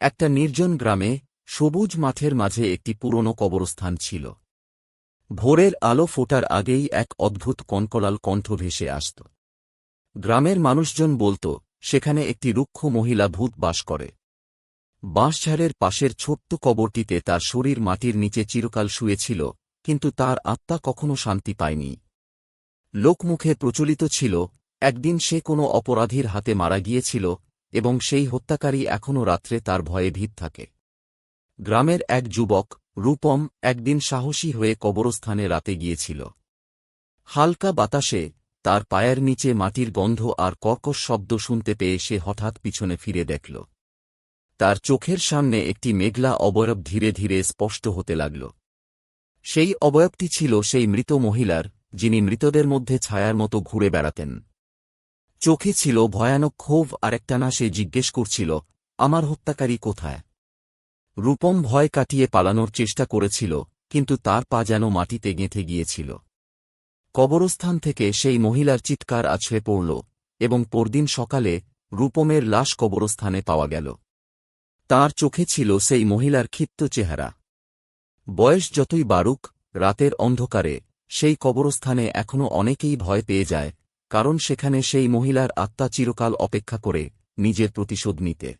একটা নির্জন গ্রামে সবুজ মাঠের মাঝে একটি পুরনো কবরস্থান ছিল। ভোরের আলো ফোটার আগেই এক অদ্ভুত কনকলাল কণ্ঠ ভেসে আসত। গ্রামের মানুষজন বলত, সেখানে একটি রুক্ষ মহিলা ভূত বাস করে। বাঁশঝাড়ের পাশের ছোট্ট কবরটিতে তার শরীর মাটির নিচে চিরকাল শুয়েছিল, কিন্তু তার আত্মা কখনো শান্তি পায়নি। লোকমুখে প্রচলিত ছিল, একদিন সে কোনো অপরাধীর হাতে মারা গিয়েছিল এবং সেই হত্যাকারী এখনও রাত্রে তার ভয়ে ভীত থাকে। গ্রামের এক যুবক, রূপম, একদিন সাহসী হয়ে কবরস্থানে রাতে গিয়েছিল। হালকা বাতাসে তার পায়ের নিচে মাটির গন্ধ আর কর্কশ শব্দ শুনতে পেয়ে সে হঠাৎ পিছনে ফিরে দেখল। তার চোখের সামনে একটি মেঘলা অবয়ব ধীরে ধীরে স্পষ্ট হতে লাগল। সেই অবয়বটি ছিল সেই মৃত মহিলার, যিনি মৃতদের মধ্যে ছায়ার মতো ঘুরে বেড়াতেন। চোখে ছিল ভয়ানক ক্ষোভ আর একটানা সে জিজ্ঞেস করছিল, আমার হত্যাকারী কোথায়? রূপম ভয় কাটিয়ে পালানোর চেষ্টা করেছিল, কিন্তু তার পা যেন মাটিতে গেঁথে গিয়েছিল। কবরস্থান থেকে সেই মহিলার চিৎকার আছড়ে পড়ল, এবং পরদিন সকালে রূপমের লাশ কবরস্থানে পাওয়া গেল। তার চোখে ছিল সেই মহিলার ক্ষিপ্ত চেহারা। বয়স যতই বাড়ুক, রাতের অন্ধকারে সেই কবরস্থানে এখনও অনেকেই ভয় পেয়ে যায়, কারণ সেখানে সেই মহিলার আত্মা চিরকাল অপেক্ষা করে নিজের প্রতিশোধ নিতে।